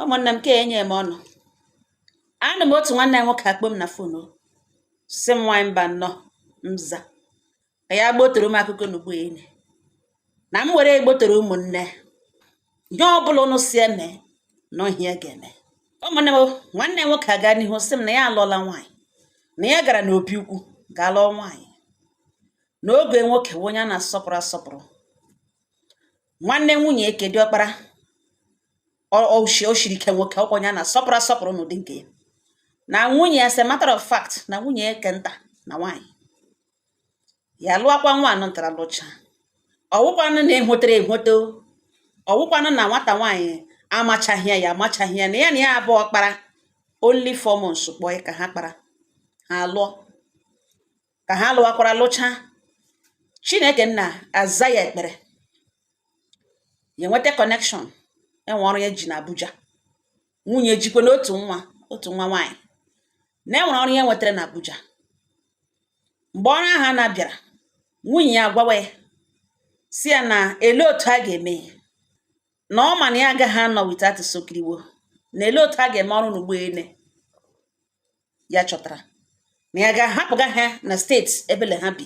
Ụmụnne m ka enye m ọnụ. Anụ m otu nwanne nwoke akpọ m na fon si m nwanyị mba nnọọ mza ka ya gbotoro m akụkọ n'ugbo enyi na m were egbotoro ụmụnne ihe ọbụla ụnụ si eme na ihe ga-eme. Ụmụnne m nwanne nwoke aga n'ihu sị m na ya alụọla nwaanyị na ya gara n'obi ukwu gaa lụọ nwaanyị n'oge nwoke onye a na-asọpụrụ asọpụrụ. Nwanne nwunye eke dị ọkpara o shiri ike nwoke ọkwa onye a na-asọpụrụ asọpụrụ n'ụdị nke ya na nwunye as a matter of fact na nwunye eke nta na nwaanyị ya lụọkwa nwa anọ ntara lụcha ọwụkwanụ na-ehwetere ehwete ọwụkwanụ na nwata nwaanyị amachaghị ya amachaghị ya na ya abụọ kpara only 4 months kpọọ ka ha kpara ha lụọ ka ha lụwakwara lụcha Chineke nna aza ya ekpere ya nweta connection enwe ọrụ ya ji na Abuja nwunye jikwa n'otu nwa nwaanyị na enwere ọrụ ya nwetara na Abuja. Mgbe ọrụ ahụ na-abịara nwunye ya agwawa ya si ya na ele otu a ga-eme na ọ ma na ya agaghị anọ without sokiriwo na ele otu a ga-eme ọrụ n'ugbo ene ya chọtara na ya ga-ahapụga ha na steeti ebele ha bi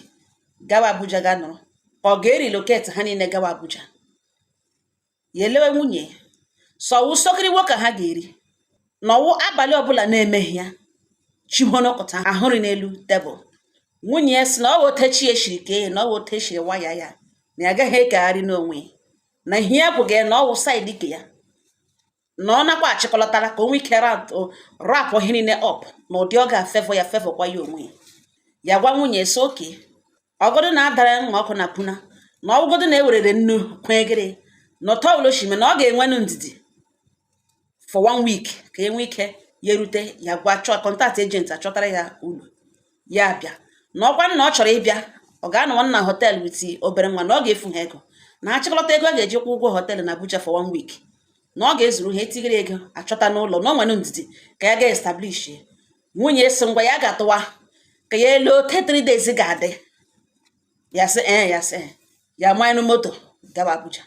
gawa Abuja ga nọrọ ọ ga-erilocate ha niile gawa Abuja. Ya elewe nwunye sọwụ sokiriwo ka ha ga-eri n'ọwụ abalị ọbụla na-emeghe ya chihonokọta ahụrị n'elu tebụl. Nwunye ya si na ọ wotechi eshiri ke na ọ wotechiri waya ya na ya agaghị ekegharị n'onwe na ihe ya bụga na ọwụ saịdị ke ya na ọ nakwa achịkọlọtara ka onwe ike rapụ ihe niile ọp na ụdị ọ ga-afevọ ya fevọkwa ya onwe ya gwa nwunye so oke ọgọdụ na-adara nwa ọkụ na puna na ọgọdụ na-ewerere nnu kwegịrị na ọtọụloshime na ọ ga-enwenụ ndidi for 1 week ka enwe ike ya erute ya gwa chọọ kọntaktị ejenti achọtara ya ụlọ ya bịa na ọkwa na ọ chọrọ ịbịa ọ ga-anọ na họtel witi obere nwa na ọ ga-efu ha ego na achịkọlọta ego a ga-eji kwụ ụgwọ họtel na Abuja for 1 week na ọ ga-ezuru ha etigere ego achọta n'ụlọ na ọ nwere ndidi ka ya ga-establish nwunye si ngwa ya ga-atụwa ka ya elu 3 days ga-adị ya sị ya manyụ moto gawa Abuja.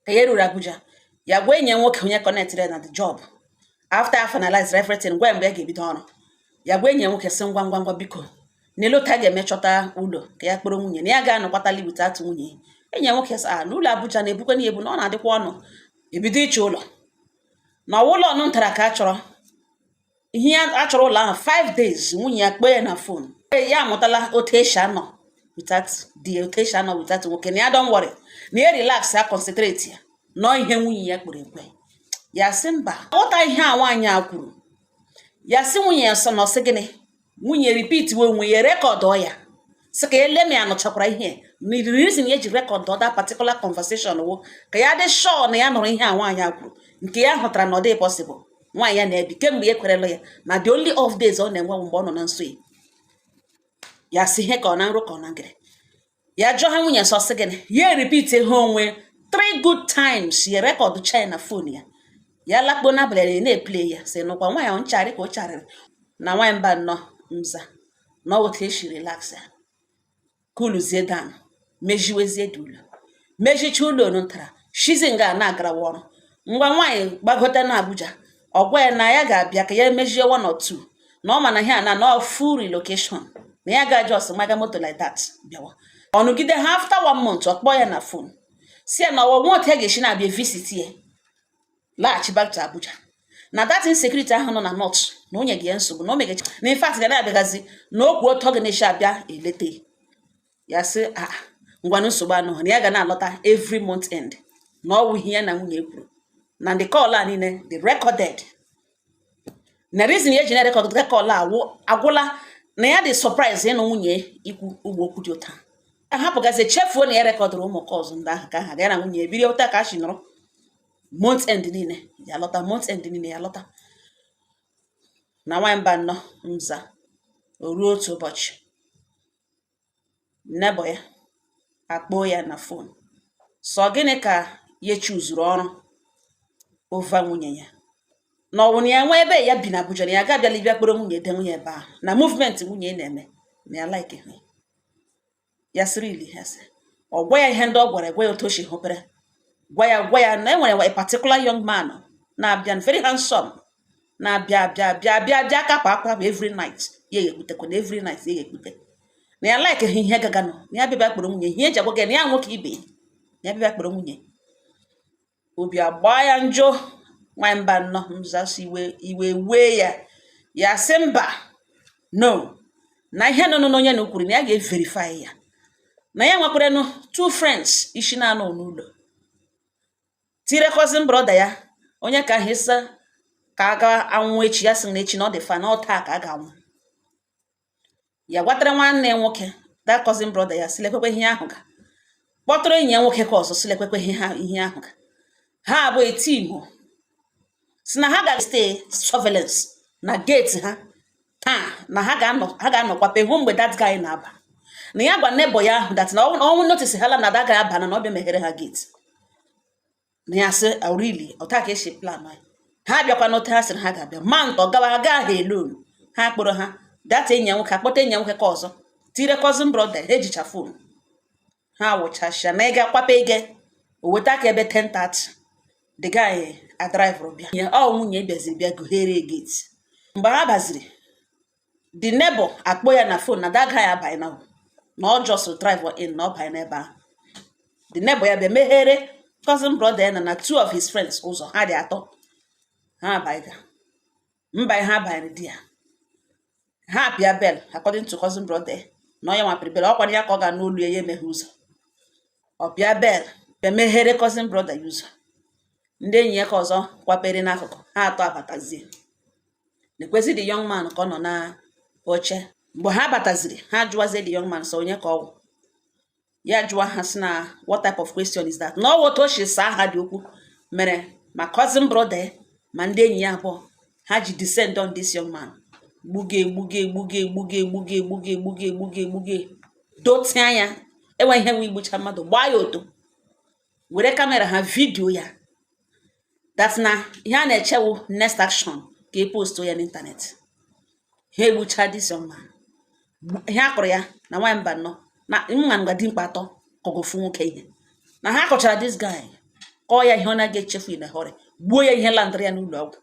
Ka ya ruru Abuja ya gwa enyi nwoke onye connected na the job after I finalize everything gwa mgbe ga-ebido ọrụ ya gwa enyi nwoke sị ngwa biko n'elota ga-emechọta ụlọ ka ya kpọrọ nwunye na ya ga-anọkwatali without nwunye. Enyi nwoke sị n'ụlọ Abuja na-ebukwa n'ihebu na ọ na-adịkwa ọnụ ebido ịchọ ụlọ na ụlọ ọnụ ntara ka a chọrọ ihe a chọrọ ụlọ ahụ 5 days nwunye ya kpee na fon ya amụtala otu esi anọ without nwoke na ya don't worry na ya relax ya concentrate ya nọ ihe nwunye ya kpere ekwe ya sị mba ọta ihe a nwaanyị a kwuru ya sị nwunye ya sọ nọsị gịnị nwunye repeat we onwe ya rekọdụ ya sị ka ele m ya nụchakwara ihe na the reason ya ji rekọdụ that particular conversation wo ka ya dị sure na ya nụrụ ihe a nwaanyị a kwuru nke ya hụtara na ọ dị possible nwaanyị ya na-ebi kemgbe ya kwerela ya na the only off days ọ na-enwe mgbe ọ nọ na nso ya sị ihe ka ọ na nrụ ka ọ na ngịrị ya jụọ ha nwunye sọ sị gịnị ya repeat ha onwe 3 good times ya rekọdụ china phone ya lakpo n'abalị na-eple ya sị nụkwa nwaanyị ahụ nchagharị ka ọ charịrị na nwaanyị mba nnọọ mza na otu esi relax ya kuluzie dan mejiwezie dị ụlọ mejicha ụlọ ntara shizi nga na-agarawa ọrụ ngwa nwaanyị gbagote na Abuja ọgwa ya na ya ga-abịa ka ya emejie 1 or 2 na ọ ma na ha na full relocation na ya ga just maga moto like that bịawa ọnụgide ha after 1 month ọkpọ ya na phone si ya na ọwụ otu a ga-esi na-abịa visit ya laghachi back to Abuja na that insecurity ahụ nọ na north na onye gị ya nsogbu na o megachi na in fact ga na-abịagazi na okwu otu ọ ga na-eshi abịa elete ya sị ngwanụ nsogbu anụ na ya ga na-alọta every month end na ọwụ ihe ya na nwunye kwuru na the call a niile the recorded na reason ya ji na record call agwụla na ya dị surprise ịnụ nwunye ikwu ugbo okwu dị ụta ahapụgazi chefuo na ya rekọdụrụ ụmụ kọzụ ndị ahụ ka ha ga na nwunye ebiri ụta ka shi nọrọ month end niile ya lọta na nwaanyị mba nnọọ mza o ruo otu ụbọchị nnebọ ya akpọọ ya na fon sọ gịnị ka ya chuzuru ọrụ ova nwunye ya na ọwụ na ya nwa ebe ya bi na Abuja na ya ga-abịala ibia kpọrọ nwunye de nwunye ebe ahụ na movement nwunye na-eme na ya like ya sịrị ili ya sị ọ gwa ya ihe ndị ọ gwara gwa ya otu o si hụpere gwa ya na enwere a particular young man na-abịa very handsome na-abịa bịa kapụ akwa every night ya ga-ekputekwa na every night ya ga-ekpute na ya like ihe gaganụ na ya bịa kpọrọ nwunye ihe eji agwa gị na ya nwoke ibe ya bịa kpọrọ nwunye obi agba ya njọ nwamba nnọọ mzasị iwe wee ya sị mba no na ihe nọ n'onye na ukwuru na ya ga-verify ya na ya nwekwaranụ 2 friends ishi na-anọ n'ụlọ tire cousin brother ya onye ka ahụ ịsa ka a ga anwụ echi ya sị na echi na ọ dị fa na ọ taa ka a ga-anwụ ya gwatara nwanne nwoke that cousin brother ya silekwekwe ihe ahụ ga kpọtụrụ enyi ya nwoke ka ọzọ silekwekwe ihe ahụ ga ha abụ etimu si na ha ga-stay surveillance na gate ha taa na ha ga-anọkwa pe hụ mgbe that guy na-aba na ya gwa neighbor ya ahụ that na ọnwụ notice hala na that guy aba na ọ bịa meghere ha gate na ya sị really ọta ka esi plan ha bịakwa n'ote ha sịrị ha ga-abịa ma ntọ gawa ha gaa ha alone ha kpọrọ ha that enyi ya nwoke akpọta enyi ya nwoke ka ọzọ tire cousin brother ejicha phone ha wụchasịa na ịga kwape ige o weta ka ebe 10:30 the guy a driver bịa ya ọ nwunye bịaziri bịa gughere gate mgbe ha baziri the neighbor akpọ ya na phone na that guy abaghị na ọ just driver in na ọ banye n'ebe ahụ the neighbor ya bịa meghere cousin brother ya na 2 of his friends ụzọ ha dị atọ ha abaghị mba ha banyere di ya ha pịa bel according to cousin brother na onye nwapịrị bel ọkwara ya ka ọ ga n'olu ya emeghe ụzọ ọ pịa bel bịa meghere cousin brother ya ụzọ ndị enyi ya ka ọzọ kwapere n'akụkụ ha atọ abatazie na-ekwezi the young man ka ọ nọ na oche mgbe ha bataziri ha jụwazie the young man so onye ka ọgwụ ya jụwa ha sị na what type of question is that na ọ woto shi saa ha dị okwu mere ma cousin brother ma ndị enyi ya abụọ ha ji descend on this young man gbuge dote anya enwe ihe nwe igbucha mmadụ gbaa ya oto were kamera ha vidio ya that na ihe a na-echewu next action ka e post ya n'ịntanetị ha egbucha this young man ihe akụrụ ya na nwanyị mba nnọọ na mma nga dimkpa atọ kọgofu nwoke ihe na ha kọchara this guy kọọ ya ihe ọ na-aga echefu in a hurry gbuo ya ihe landịrị ya n'ụlọ ọgwụ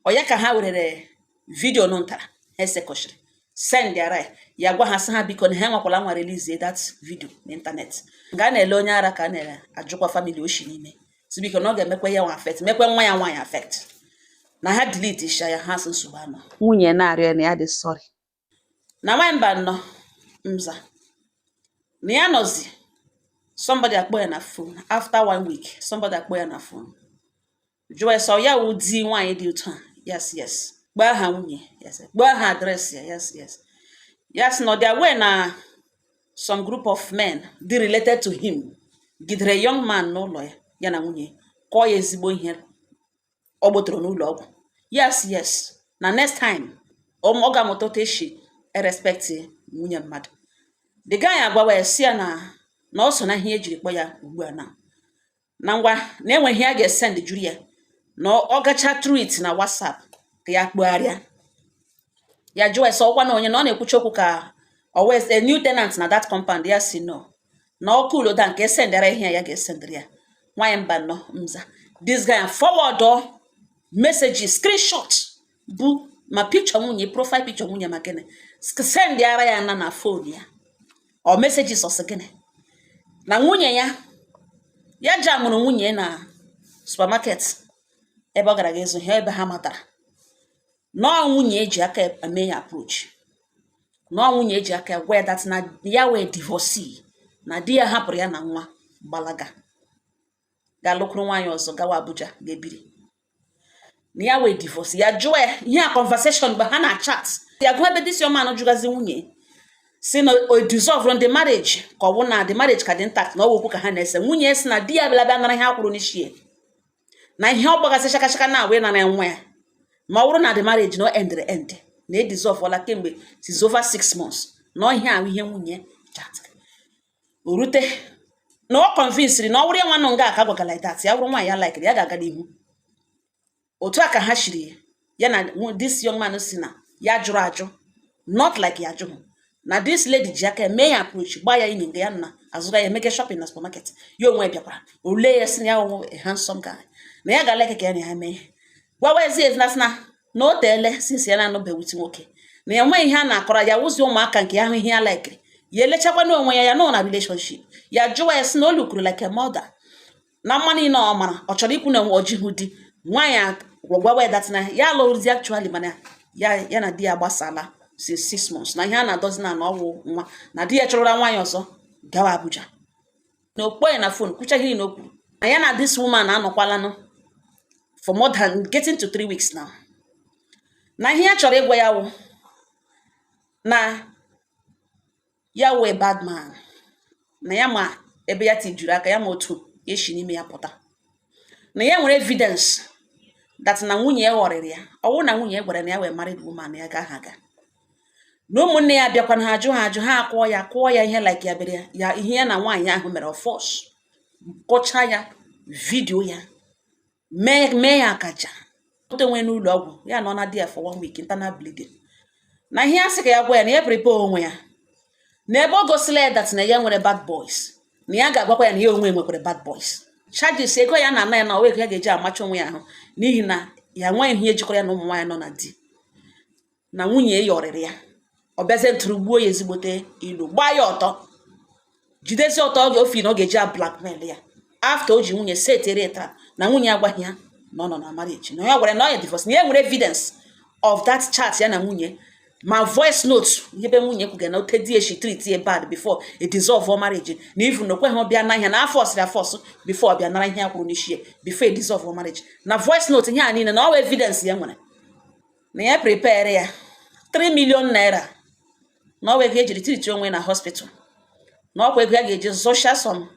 ọ ya ka ha werere vidio nụ ntara ha esekọchiri send ya gwa ha sị ha biko na ha nwakwala nwa release that video n'ịntanetị nga a na-ele onye ara ka a na-ajụkwa family oshi n'ime si biko na ọ ga-emekwa ya nwa affect mekwe nwa ya nwaanyị affect na ha delete sha ya ha sị nsogbu anọ nwunye na-arịọ na ya dị sorry na nwanyị mba nnọọ mza na ya nọzi somebody akpọ ya na phone after 1 week somebody akpọ ya na phone jụọ so ya wụ di nwaanyị dị otu a yes gbaa ha nwunye yes gbaa ha adreesị ya yes no there were na some group of men dị related to him gidere young man n'ụlọ ya na nwunye kọọ ya ezigbo ihe ọ gbotoro n'ụlọ ọgwụ yes na next time ọ ga-amụta eshi respect nwunye mmadụ the guy agwawa ya si ya na ọ so na ihe ejiri kpọ ya ugbu a na ngwa na enwe ihe a ga-esend juru ya na ọ gacha through it na WhatsApp ka ya kpugharịa ya jụọ ese ọkwa na onye na ọ na-ekwuchi okwu ka always a new tenant na that compound ya si no na ọkụ uloda nke esendara ihe ya ga-esendara ya nwanyị mba nnọọ mza this guy forward messages screenshot bụ ma picture nwunye profile picture nwunye ma gịnị send ara ya na phone ya ọ messages ọsọ gịnị na nwunye ya jamụrụ nwunye na supermarket ebe ọ gara ga-ezu ihe ebe ha matara nọọ nwunye eji aka eme ya approach nọọ nwunye eji aka gwa ya that na ya wee divorcee na di ya hapụrụ ya na nwa gbalaga ga-alụkwuru nwaanyị ọzọ gawa Abuja ga-ebiri na ya wee divorce ya jụọ ya ihe a conversation mgbe ha na chat ya gụọ ebe this young man jụgazi nwunye si na o dissolve on the marriage ka ọ bụ na the marriage ka dị intact na ọ wekwu ka ha na-ese nwunye si na di ya bịa nara ihe akwụrụ n'isi na ihe ọ gbagasị shakashaka na wee nara nwa ya ma ọ bụrụ na the marriage no end na dissolve ọla kemgbe since over 6 months na ihe ahụ ihe nwunye chat o rute na ọ convinced na ọ wụrụ ya nwanụ nga aka gwagala like that ya wụrụ nwaanyị ya like ya ga-aga n'ihu otu aka ha shiri ya na this young man si na ya jụrụ ajụ not like ya jụrụ na this lady ji aka eme ya approach gba ya inye nga ya na azụga ya emeke shopping na supermarket ya onwe bịakwara ole ya si na ya onwe a handsome guy na ya ga-aleke ka ya na ya mee gwawa ezi ezinasịna na o teele since ya na-anọbe wit nwoke na ya nwe ihe a na-akọrọ ya wụzi ụmụaka nke ahụ ihe ya lekiri ya elechakwa n'onwe ya nọ na relationship ya jụwa ya sị na o lukuru like a mother na mma niile ọ mara ọ chọrọ ikwu na nwe ojihu di nwaanyị gwawa ya datina ya alụrụzi actually mana ya na di ya gbasala since 6 months na ihe a na-adozi na ọwụ nwa na di ya chọrọra nwaanyị ọzọ gawa Abuja na okpo ya na phone kwuchaghị na o kwuru na ya na this woman anọkwalanụ for more than getting to 3 weeks now na ihe ya chọrọ ịgwa ya wụ na ya wụ a bad man na ya ma ebe ya tijuru aka ya ma otu eshi n'ime ya pụta na ya nwere evidence that na nwunye ya ghọrịrị ya ọwụ na nwunye ya gwara na ya wee married woman ya ga ha ga na ụmụnne ya bịakwa na ha ajụ ha kụọ ya ihe like ya bere ya ihe ya na nwaanyị ahụ mere of force kọcha ya vidio ya mee ya akaja otenwe n'ụlọ ọgwụ ya nọ na di ya for 1 week internal bleeding na ihe a sị ka ya gwa ya na ya prepare onwe ya na ebe ọ gosila ya that na ya nwere bad boys na ya ga-agwakwa ya na ya onwe nwekwara bad boys charges ego ya na ya na owe ya ga-eji amacha onwe ya ahụ n'ihi na ya nweghị ihe jikọrọ ya na ụmụ nwaanyị nọ na di na nwunye ya yọrịrị ya ọ bịazie ntụrụgbuo ya ezigbote ilu gbaa ya ọtọ jidezi ọtọ oge ofe na ọ ga-eji blackmail ya after o ji nwunye setere taa na nwunye agwaghị ya na ọ nọ na marriage na ya gwara na ọ ya divorce na ya nwere evidence of that chat ya na nwunye ma voice note ebe nwunye kwuga na ote die she treat ye bad before a dissolve or marriage na even okwe ha bịa na ihe na afọ sịrị afọ before bịa nara ihe ya kwuru n'ishie before a dissolve or marriage na voice note ihe a niile na ọ evidence ya nwere na ya prepare ya 3 million naira na ọ wee ejiri treat onwe na hospital na ọkwa ego ya ga-eji social some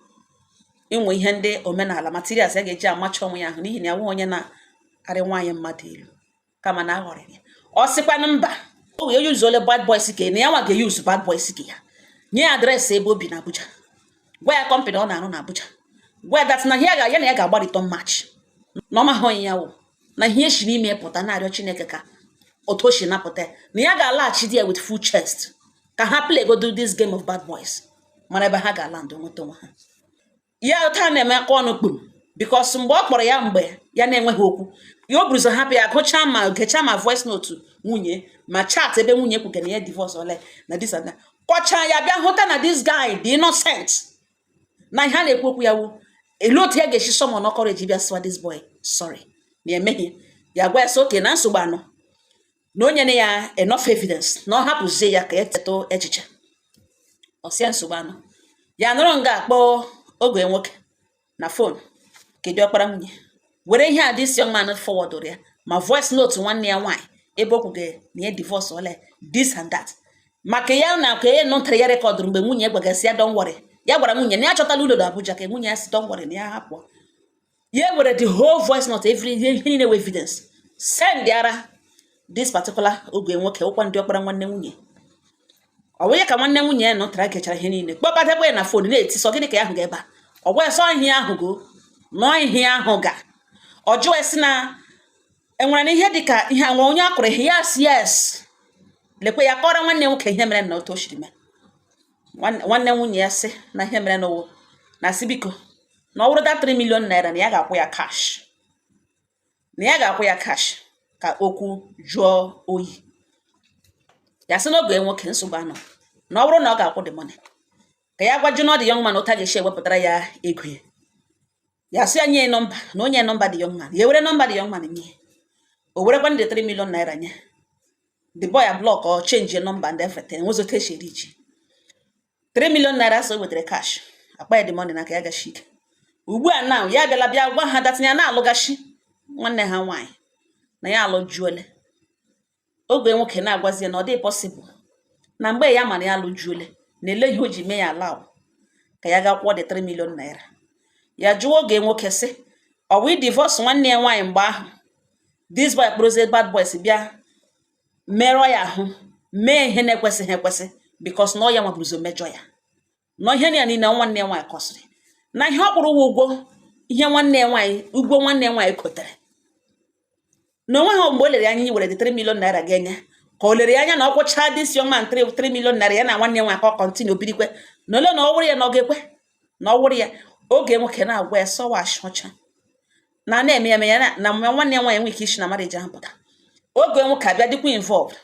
inwe ihe ndị omenala materials ya ga-eji amacha onwe ya ahụ n'ihi na ya nwe onye na-arị nwaanyị mmadụ elu kama na aghọrịrị ya ọ sịkwanụ mba o wee use ole bad boys ke na ya nwa ga-use bad boys ke ya nye adreesị ebe obi na Abuja gwa ya company ọ na-arụ na Abuja gwa ya that na ya na ya ga-agba return match na ọma hụ ya wụ na ihe shi n'ime pụta na-arịọ Chineke ka otu o shi napụta na ya ga-alaghachi di ya with full chest ka ha play go do this game of bad boys mara ebe ha ga-ala ndụ nweta onwe ha ya taa na-eme aka ọnụ kpum because mgbe ọ kpọrọ ya mgbe ya na-enweghị okwu ya o buruzo hapụ ya gụchaa ma voice note nwunye ma chat ebe nwunye kwuga na ya divorce ole na this and that kọchaa ya bịa hụta na this guy dị innocent na ihe a na-ekwu okwu ya wu elu otu ya ga-esi someone ọkọrọ eji bịa sịwa this boy sorry na emehie ya gwa ya sị oke na nsogbu anọ na onye na ya enough evidence na ọ hapụzie ya ka ya teto echiche ọsịa nsogbu anọ ya nọrọ nga akpọ oge nwoke na phone kedu ọkpara nwunye were ihe a this young man forward ya ma voice note nwanne ya nwaanyị ebe o kwuge na ya divorce ole this and that maka ya na ka ya nọtara ya rekọdụ mgbe nwunye gwagasị ya don worry ya gwara nwunye na ya chọtala ụlọ Abuja ka nwunye ya si don worry na ya hapụ ya were the whole voice note every ihe niile with evidence send ara this particular oge nwoke ụkwa ndị ọkpara nwanne nwunye ọ wee ka nwanne nwunye ya nọtara kechara ihe niile kpọbatakwa ya na phone na-eti sọ gịnị ka ya ahụ ga ebe a ọ gwa sọ ihe ahụ go nọ ihe ahụ ga ọ jụọ esi na enwere na ihe dịka ihe nwe onye akụrụ ihe yes lekwe ya kọrọ nwanne nwoke ihe mere na otu o shiri mee nwanne nwunye ya sị na ihe mere n'owo na si biko na ọ wụrụ da 3 million naira na ya ga-akwụ ya cash ka okwu jụọ oyi ya sị n'oge nwoke nsogbu anọ na ọ bụrụ na ọ ga-akwụ the money ka ya gwa Junior the young man ụta ga-esi ewepụtara ya ego ya sị ya nye nọmba na onye nọmba the young man ya were nọmba the young man nye o werekwa ndị 3 million naira nye the boy a block or change your number and everything nwezote sheri iche 3 million naira so wetara cash akpa ya the money na ka ya gashi ike ugbu a now ya bịala bịa gwa ha datinye na alụgashi nwanne ha nwaanyị na ya alụjuole oge nwoke na-agwazi na ọ dị possible na mgbe ya mara ya alụjuole na eleghị o ji mee ya allow ka ya ga kwụọ the 3 million naira ya jụọ oge nwoke sị ọ wụ divorce nwanne ya nwaanyị mgbe ahụ this boy kporozie bad boys bịa merọ ya ahụ mee ihe na-ekwesịghị ekwesị because na ọ ya nwabuzo mejọ ya na ihe ya niile nwanne ya nwaanyị kọsịrị na ihe ọ kwụrụ ụgwọ ihe nwanne ya nwaanyị kotere na onwe ha mgbe o lere anya were 3 million naira ga-enye ka o lere anya na ọ kwụcha this young man 3 million naira ya na nwanne ya nwaanyị ka ọ continue birikwe na ole na ọ wụrụ ya na ọ ga-ekwe na ọ wụrụ ya oge nwoke na-agwa ya sọwash ọcha na na-eme eme ya na nwanne ya nwaanyị enwe ike ishi na marriage ahụ pụta oge nwoke abịa dịkwa involved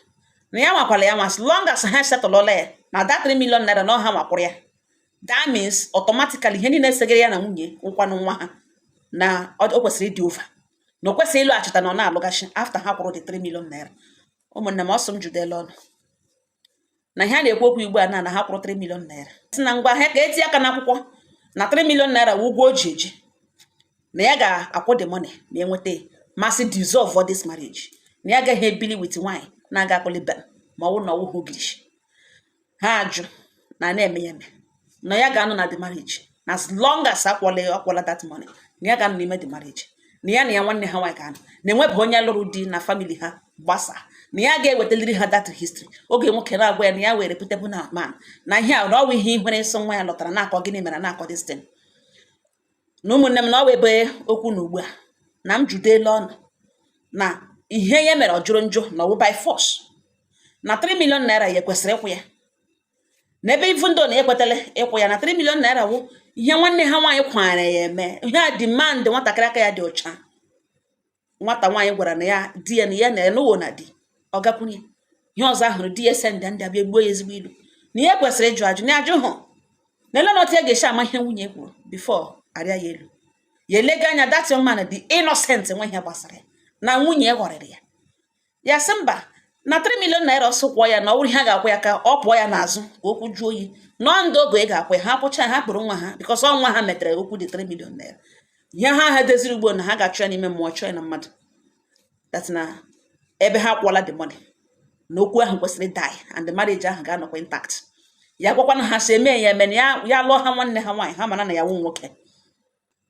na ya nwakwala ya as long as ha settled ya na that 3 million naira na ọha makwụrụ ya, that means automatically ihe niile segere ya na nwunye nkwanụ nwa ha na o kwesịrị ịdị over na o kwesịrị ịlụghachita na ọ na-alụgachi after ha kwụrụ the 3 million naira. Ụmụnne m ọsọ m judela ọnụ na ihe a na-ekwu okwu ugbu a na ha kwụrụ 3 million naira si na ngwa ha ka eti aka n'akwụkwọ na 3 million naira wụ ụgwọ o ji eji na ya ga-akwụ the money ma enweta masị dissolve for this marriage na ya agaghị ebili with nwaanyị na-aga akwụliben ma ọ wụ na ọwụ hogilish. Ha ajụ na na-eme ya eme na ya ga-anọ na the marriage na as long as akwụla that money na ya ga-anọ n'ime the marriage na ya nwanne ha nwaanyị ga-anọ na enwebeghị onye lụrụ di na family ha gbasa na ya ga-ewetaliri ha that history oge nwoke na-agwa ya na ya were reputable na man na ihe a na ọwụ ihe ihere nsọ nwa ya lọtara na-akọ gịnị mere na-akọ this thing. Na ụmụnne m na ọ wụ ebe okwu na ugbu a na m judela ọnụ na ihe ya mere ọ jụrụ njọ na ọwụ by force na 3 million naira ya kwesịrị ịkwụ ya n'ebe ivu ndo na ekwetala ịkwụ ya na 3 million naira wụ ihe nwanne ha nwaanyị kwara ya eme ihe a demand nwatakịrị aka ya dị ọcha. Nwata nwaanyị gwara na ya di ya na ya na-enụwo na di ọ gakwunye ihe ọzọ ahụrụ di ya send ndị abịa gbuo ya ezigbo ilu na ihe kwesịrị ịjụ ajụ na ajụ hụ na ele na otu ya ga-esi ama ihe nwunye kwuru before arịa ya elu ya elega anya that young man dị innocent nwe ihe gbasara ya na nwunye ghọrịrị ya ya sị mba na 3 million naira ọsọ kwụọ ya na ọ bụrụ ha ga-akwụ ya ka ọ pụọ ya n'azụ ka okwu jụọ oyi nọ ndị oge ga-akwụ ya ha kwụcha ha kpụrụ nwa ha because ọ nwa ha metere okwu dị 3 million naira ihe ha deziri ugbo na ha ga-achọ ya n'ime mmụọ chọọ ya na mmadụ that na ebe ha kwụọla the money na okwu ahụ kwesịrị die and the marriage ahụ ga-anọkwa intact. Ya gwakwana ha si eme ya eme na ya lụọ ha nwanne ha nwaanyị ha mara na ya nwu nwoke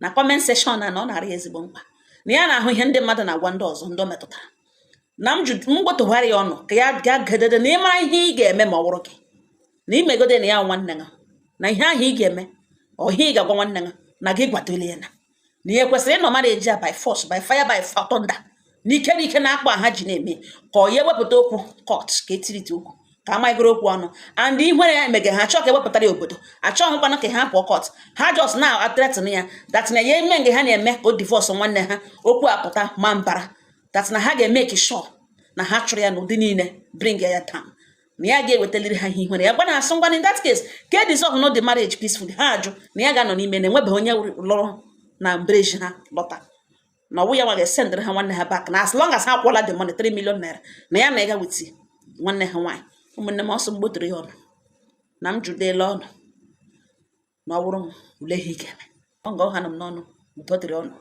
na comment section na ọ na-arị ezigbo mkpa na ya na-ahụ ihe ndị mmadụ na-agwa ndị ọzọ ndị o metụtara na m gbotụgharị ya ọnụ ka ya ga-agedede na ịmara ihe ị ga-eme ma ọ wụrụ gị na imegode na ya nwanne ha na ihe ahụ ị ga-eme ọhịa ị ga-agwa nwanne ha na gị gwatole ya na ihe kwesịrị ịnọ mara eji ya by force by fire by thunder n'ike n'ike na-akpa ha ji na-eme ka ọ ya ewepụta okwu court ka etirite okwu ka amagoro okwu ọnụ and ihere ya emege ha achọ ka ewepụtara ya obodo achọghịkwana ka ha pụọ court ha just na atretin ya that na ya eme nge ha na-eme ka o divorce nwanne ha okwu apụta ma mbara that na ha ga-eme sure na ha chụrụ ya n'ụdị niile bring ya down na ya ga-ewetaliri ha ihe ihere ya gbana asụ ngwa in that case ka dissolve no the marriage peacefully ha ajụ na ya ga-anọ n'ime na enwebeghị onye lụrụ na mbreji ha lọta na ọwụ ya nwa ga-esendịrị ha nwanne ha back na as long as ha kwụọla the money 3 million naira na ya na ịga witi nwanne ha nwaanyị. Ụmụnne m ọsọ mgbotoro ya ọnụ na m judela ọnụ na ọ wụrụ m ule ihe ike ọ nga ọ ha nọ m n'ọnụ ụtọ dịrị ọnụ.